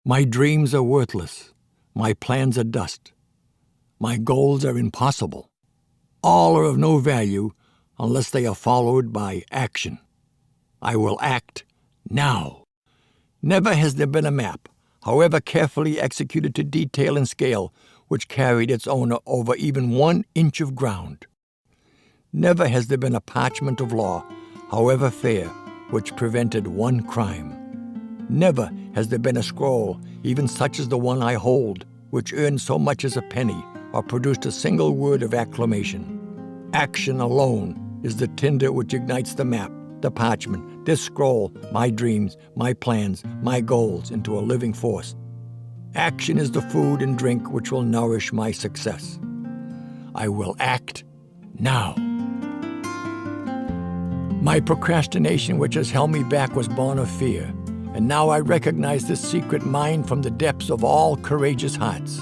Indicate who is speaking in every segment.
Speaker 1: My dreams are worthless. My plans are dust. My goals are impossible. All are of no value unless they are followed by action. I will act now. Never has there been a map, however carefully executed to detail and scale, which carried its owner over even 1 inch of ground. Never has there been a parchment of law, however fair, which prevented 1 crime. Never has there been a scroll, even such as the one I hold, which earned so much as a penny or produced a single word of acclamation. Action alone is the tinder which ignites the map, the parchment, this scroll, my dreams, my plans, my goals into a living force. Action is the food and drink which will nourish my success. I will act now. My procrastination, which has held me back, was born of fear, and now I recognize this secret mind from the depths of all courageous hearts.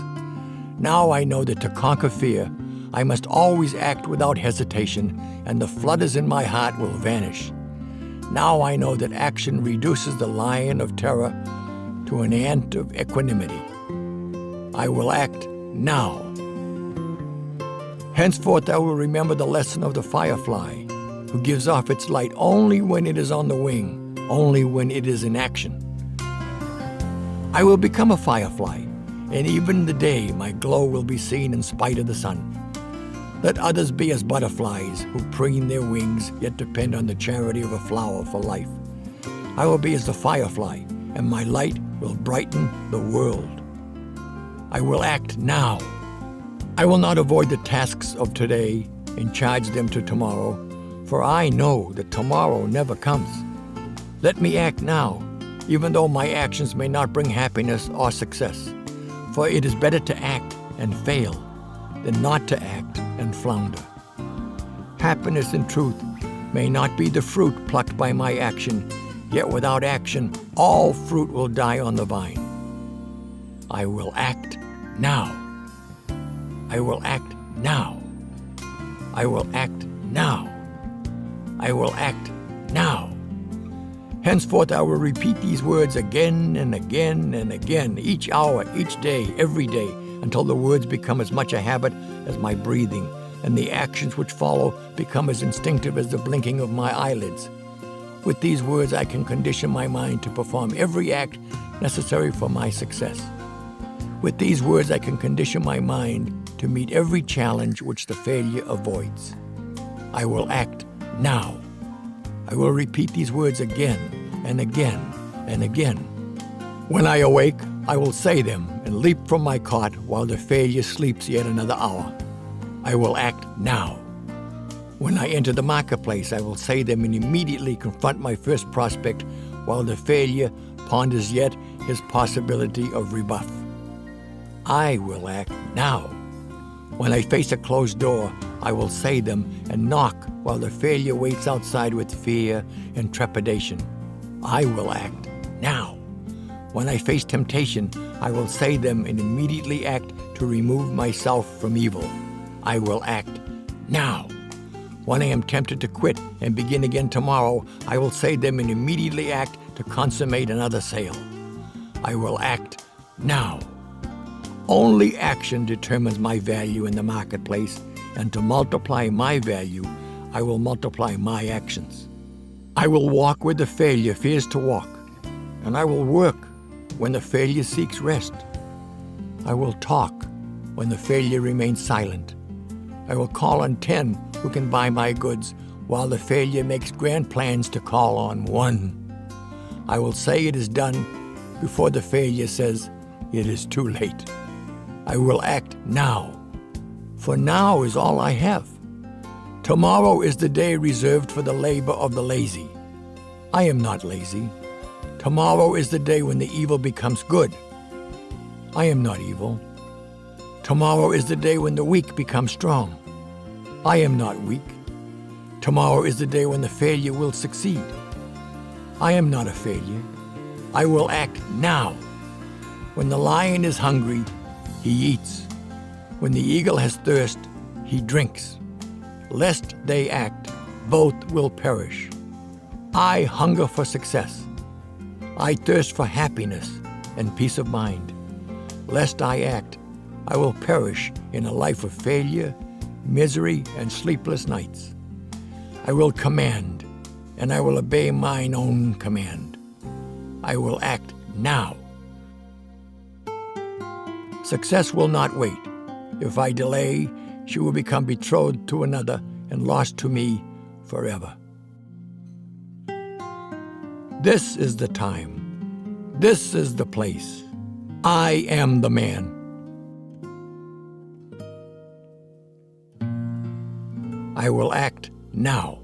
Speaker 1: Now I know that to conquer fear, I must always act without hesitation, and the flutters in my heart will vanish. Now I know that action reduces the lion of terror to an ant of equanimity. I will act now. Henceforth I will remember the lesson of the firefly, who gives off its light only when it is on the wing, only when it is in action. I will become a firefly, and even in the day my glow will be seen in spite of the sun. Let others be as butterflies who preen their wings yet depend on the charity of a flower for life. I will be as the firefly, and my light will brighten the world. I will act now. I will not avoid the tasks of today and charge them to tomorrow, for I know that tomorrow never comes. Let me act now, even though my actions may not bring happiness or success, for it is better to act and fail than not to act and flounder. Happiness and truth may not be the fruit plucked by my action, yet without action all fruit will die on the vine. I will act now. I will act now. I will act now. I will act now. Henceforth I will repeat these words again and again and again, each hour, each day, every day, until the words become as much a habit as my breathing, and the actions which follow become as instinctive as the blinking of my eyelids. With these words I can condition my mind to perform every act necessary for my success. With these words I can condition my mind to meet every challenge which the failure avoids. I will act now. I will repeat these words again and again and again. When I awake, I will say them and leap from my cot while the failure sleeps yet another hour. I will act now. When I enter the marketplace, I will say them and immediately confront my first prospect while the failure ponders yet his possibility of rebuff. I will act now. When I face a closed door, I will say them and knock while the failure waits outside with fear and trepidation. I will act now. When I face temptation, I will say them and immediately act to remove myself from evil. I will act now. When I am tempted to quit and begin again tomorrow, I will say them and immediately act to consummate another sale. I will act now. Only action determines my value in the marketplace, and to multiply my value, I will multiply my actions. I will walk where the failure fears to walk, and I will work when the failure seeks rest. I will talk when the failure remains silent. I will call on 10 who can buy my goods, while the failure makes grand plans to call on 1. I will say it is done before the failure says it is too late. I will act now, for now is all I have. Tomorrow is the day reserved for the labor of the lazy. I am not lazy. Tomorrow is the day when the evil becomes good. I am not evil. Tomorrow is the day when the weak become strong. I am not weak. Tomorrow is the day when the failure will succeed. I am not a failure. I will act now. When the lion is hungry, he eats. When the eagle has thirst, he drinks. Lest they act, both will perish. I hunger for success. I thirst for happiness, and peace of mind. Lest I act, I will perish in a life of failure, misery, and sleepless nights. I will command, and I will obey mine own command. I will act now. Success will not wait. If I delay, she will become betrothed to another and lost to me forever. This is the time. This is the place. I am the man. I will act now.